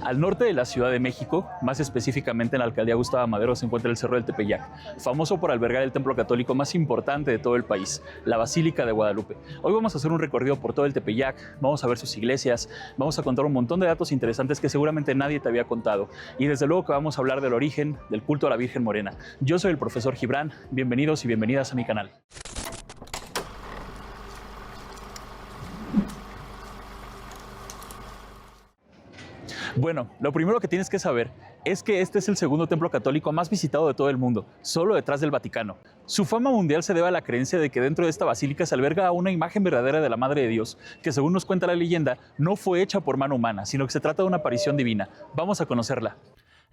Al norte de la Ciudad de México, más específicamente en la alcaldía Gustavo Madero, se encuentra el Cerro del Tepeyac, famoso por albergar el templo católico más importante de todo el país, la Basílica de Guadalupe. Hoy vamos a hacer un recorrido por todo el Tepeyac, vamos a ver sus iglesias, vamos a contar un montón de datos interesantes que seguramente nadie te había contado. Y desde luego que vamos a hablar del origen del culto a la Virgen Morena. Yo soy el profesor Gibran, bienvenidos y bienvenidas a mi canal. Bueno, lo primero que tienes que saber es que este es el segundo templo católico más visitado de todo el mundo, solo detrás del Vaticano. Su fama mundial se debe a la creencia de que dentro de esta basílica se alberga una imagen verdadera de la Madre de Dios, que según nos cuenta la leyenda, no fue hecha por mano humana, sino que se trata de una aparición divina. Vamos a conocerla.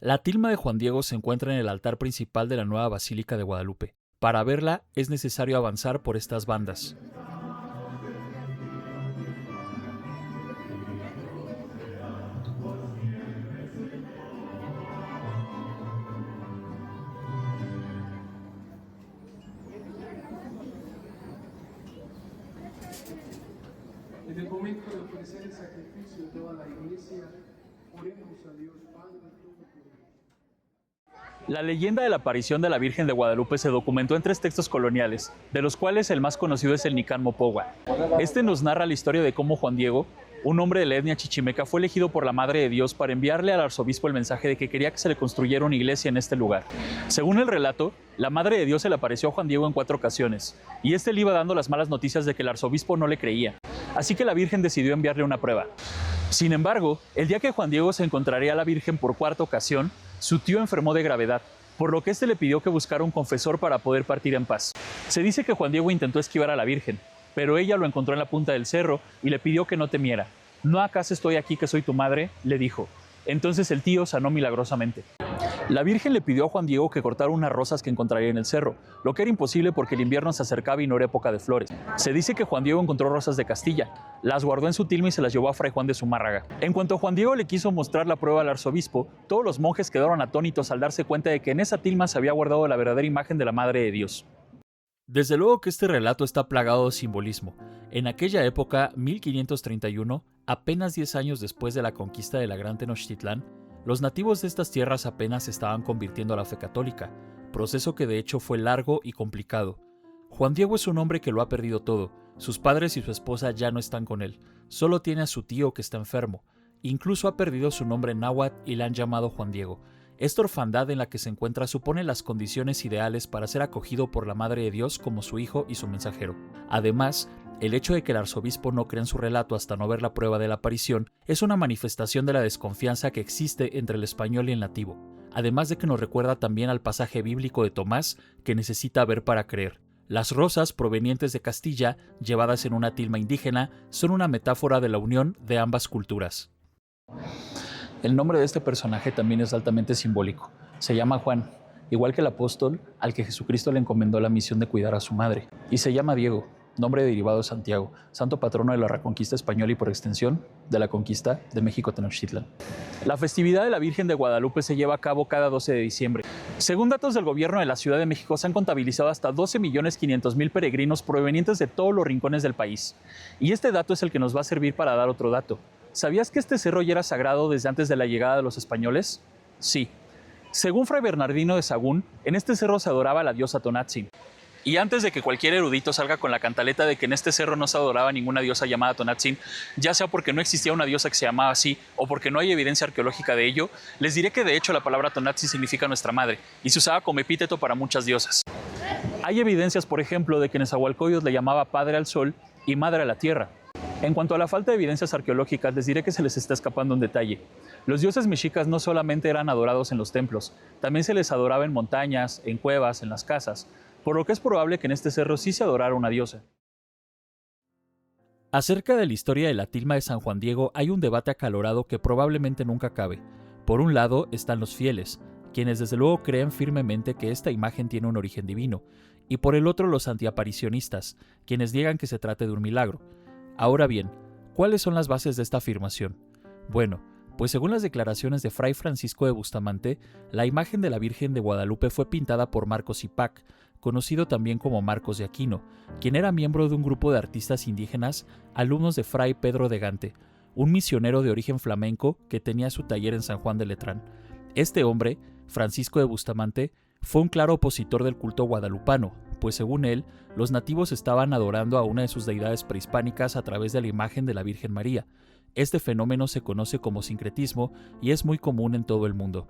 La tilma de Juan Diego se encuentra en el altar principal de la nueva Basílica de Guadalupe. Para verla es necesario avanzar por estas bandas. En el momento de ofrecer el sacrificio de toda la iglesia, oremos a Dios Padre Todopoderoso. La leyenda de la aparición de la Virgen de Guadalupe se documentó en 3 textos coloniales, de los cuales el más conocido es el Nicán Mopogua. Este nos narra la historia de cómo Juan Diego, un hombre de la etnia chichimeca, fue elegido por la Madre de Dios para enviarle al arzobispo el mensaje de que quería que se le construyera una iglesia en este lugar. Según el relato, la Madre de Dios se le apareció a Juan Diego en 4 ocasiones, y este le iba dando las malas noticias de que el arzobispo no le creía. Así que la Virgen decidió enviarle una prueba. Sin embargo, el día que Juan Diego se encontraría a la Virgen por 4ª ocasión, su tío enfermó de gravedad, por lo que este le pidió que buscara un confesor para poder partir en paz. Se dice que Juan Diego intentó esquivar a la Virgen, pero ella lo encontró en la punta del cerro y le pidió que no temiera. ¿No acaso estoy aquí que soy tu madre?, le dijo. Entonces el tío sanó milagrosamente. La Virgen le pidió a Juan Diego que cortara unas rosas que encontraría en el cerro, lo que era imposible porque el invierno se acercaba y no era época de flores. Se dice que Juan Diego encontró rosas de Castilla, las guardó en su tilma y se las llevó a Fray Juan de Zumárraga. En cuanto Juan Diego le quiso mostrar la prueba al arzobispo, todos los monjes quedaron atónitos al darse cuenta de que en esa tilma se había guardado la verdadera imagen de la Madre de Dios. Desde luego que este relato está plagado de simbolismo. En aquella época, 1531, apenas 10 años después de la conquista de la Gran Tenochtitlán, los nativos de estas tierras apenas se estaban convirtiendo a la fe católica, proceso que de hecho fue largo y complicado. Juan Diego es un hombre que lo ha perdido todo, sus padres y su esposa ya no están con él, solo tiene a su tío que está enfermo, incluso ha perdido su nombre náhuatl y le han llamado Juan Diego. Esta orfandad en la que se encuentra supone las condiciones ideales para ser acogido por la Madre de Dios como su hijo y su mensajero. Además, el hecho de que el arzobispo no crea en su relato hasta no ver la prueba de la aparición es una manifestación de la desconfianza que existe entre el español y el nativo, además de que nos recuerda también al pasaje bíblico de Tomás que necesita ver para creer. Las rosas provenientes de Castilla, llevadas en una tilma indígena, son una metáfora de la unión de ambas culturas. El nombre de este personaje también es altamente simbólico. Se llama Juan, igual que el apóstol al que Jesucristo le encomendó la misión de cuidar a su madre. Y se llama Diego, nombre derivado de Santiago, santo patrono de la Reconquista española y por extensión de la conquista de México Tenochtitlán. La festividad de la Virgen de Guadalupe se lleva a cabo cada 12 de diciembre. Según datos del gobierno de la Ciudad de México, se han contabilizado hasta 12.500.000 peregrinos provenientes de todos los rincones del país. Y este dato es el que nos va a servir para dar otro dato. ¿Sabías que este cerro ya era sagrado desde antes de la llegada de los españoles? Sí. Según Fray Bernardino de Sahagún, en este cerro se adoraba a la diosa Tonantzin. Y antes de que cualquier erudito salga con la cantaleta de que en este cerro no se adoraba ninguna diosa llamada Tonantzin, ya sea porque no existía una diosa que se llamaba así o porque no hay evidencia arqueológica de ello, les diré que de hecho la palabra Tonantzin significa nuestra madre y se usaba como epíteto para muchas diosas. Hay evidencias, por ejemplo, de que Nezahualcóyotl le llamaba padre al sol y madre a la tierra. En cuanto a la falta de evidencias arqueológicas, les diré que se les está escapando un detalle. Los dioses mexicas no solamente eran adorados en los templos, también se les adoraba en montañas, en cuevas, en las casas, por lo que es probable que en este cerro sí se adorara una diosa. Acerca de la historia de la tilma de San Juan Diego hay un debate acalorado que probablemente nunca acabe. Por un lado están los fieles, quienes desde luego creen firmemente que esta imagen tiene un origen divino, y por el otro los antiaparicionistas, quienes niegan que se trate de un milagro. Ahora bien, ¿cuáles son las bases de esta afirmación? Bueno, pues según las declaraciones de Fray Francisco de Bustamante, la imagen de la Virgen de Guadalupe fue pintada por Marcos Ipac, conocido también como Marcos de Aquino, quien era miembro de un grupo de artistas indígenas, alumnos de Fray Pedro de Gante, un misionero de origen flamenco que tenía su taller en San Juan de Letrán. Este hombre, Francisco de Bustamante, fue un claro opositor del culto guadalupano, pues según él, los nativos estaban adorando a una de sus deidades prehispánicas a través de la imagen de la Virgen María. Este fenómeno se conoce como sincretismo y es muy común en todo el mundo.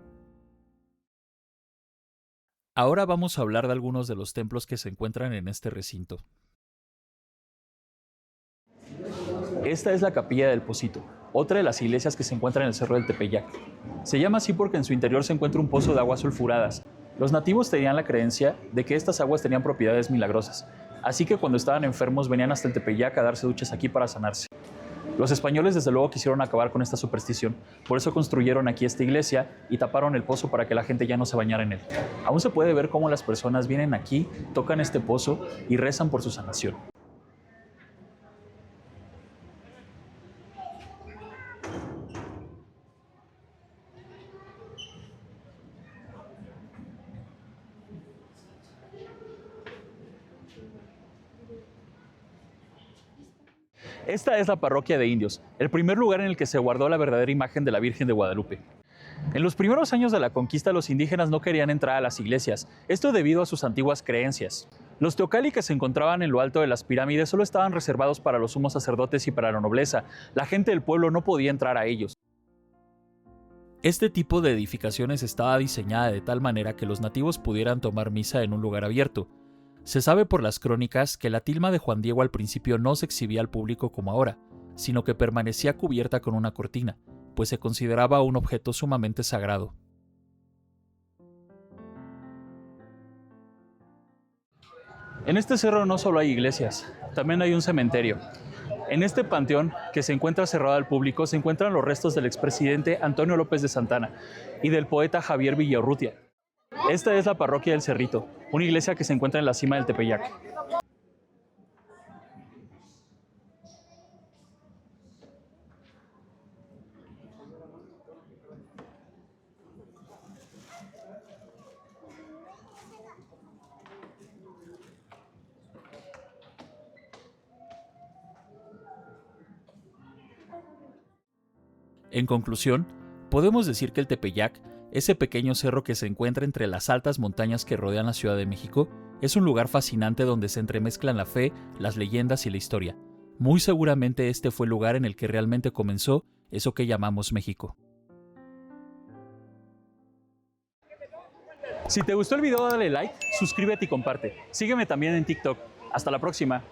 Ahora vamos a hablar de algunos de los templos que se encuentran en este recinto. Esta es la Capilla del Pocito, otra de las iglesias que se encuentra en el Cerro del Tepeyac. Se llama así porque en su interior se encuentra un pozo de aguas sulfuradas. Los nativos tenían la creencia de que estas aguas tenían propiedades milagrosas, así que cuando estaban enfermos venían hasta el Tepeyac a darse duchas aquí para sanarse. Los españoles desde luego quisieron acabar con esta superstición, por eso construyeron aquí esta iglesia y taparon el pozo para que la gente ya no se bañara en él. Aún se puede ver cómo las personas vienen aquí, tocan este pozo y rezan por su sanación. Esta es la parroquia de indios, el primer lugar en el que se guardó la verdadera imagen de la Virgen de Guadalupe. En los primeros años de la conquista, los indígenas no querían entrar a las iglesias, esto debido a sus antiguas creencias. Los teocalli que se encontraban en lo alto de las pirámides solo estaban reservados para los sumos sacerdotes y para la nobleza. La gente del pueblo no podía entrar a ellos. Este tipo de edificaciones estaba diseñada de tal manera que los nativos pudieran tomar misa en un lugar abierto. Se sabe por las crónicas que la tilma de Juan Diego al principio no se exhibía al público como ahora, sino que permanecía cubierta con una cortina, pues se consideraba un objeto sumamente sagrado. En este cerro no solo hay iglesias, también hay un cementerio. En este panteón, que se encuentra cerrado al público, se encuentran los restos del expresidente Antonio López de Santana y del poeta Javier Villaurrutia. Esta es la parroquia del Cerrito, una iglesia que se encuentra en la cima del Tepeyac. En conclusión, podemos decir que el Tepeyac, ese pequeño cerro que se encuentra entre las altas montañas que rodean la Ciudad de México, es un lugar fascinante donde se entremezclan la fe, las leyendas y la historia. Muy seguramente este fue el lugar en el que realmente comenzó eso que llamamos México. Si te gustó el video, dale like, suscríbete y comparte. Sígueme también en TikTok. Hasta la próxima.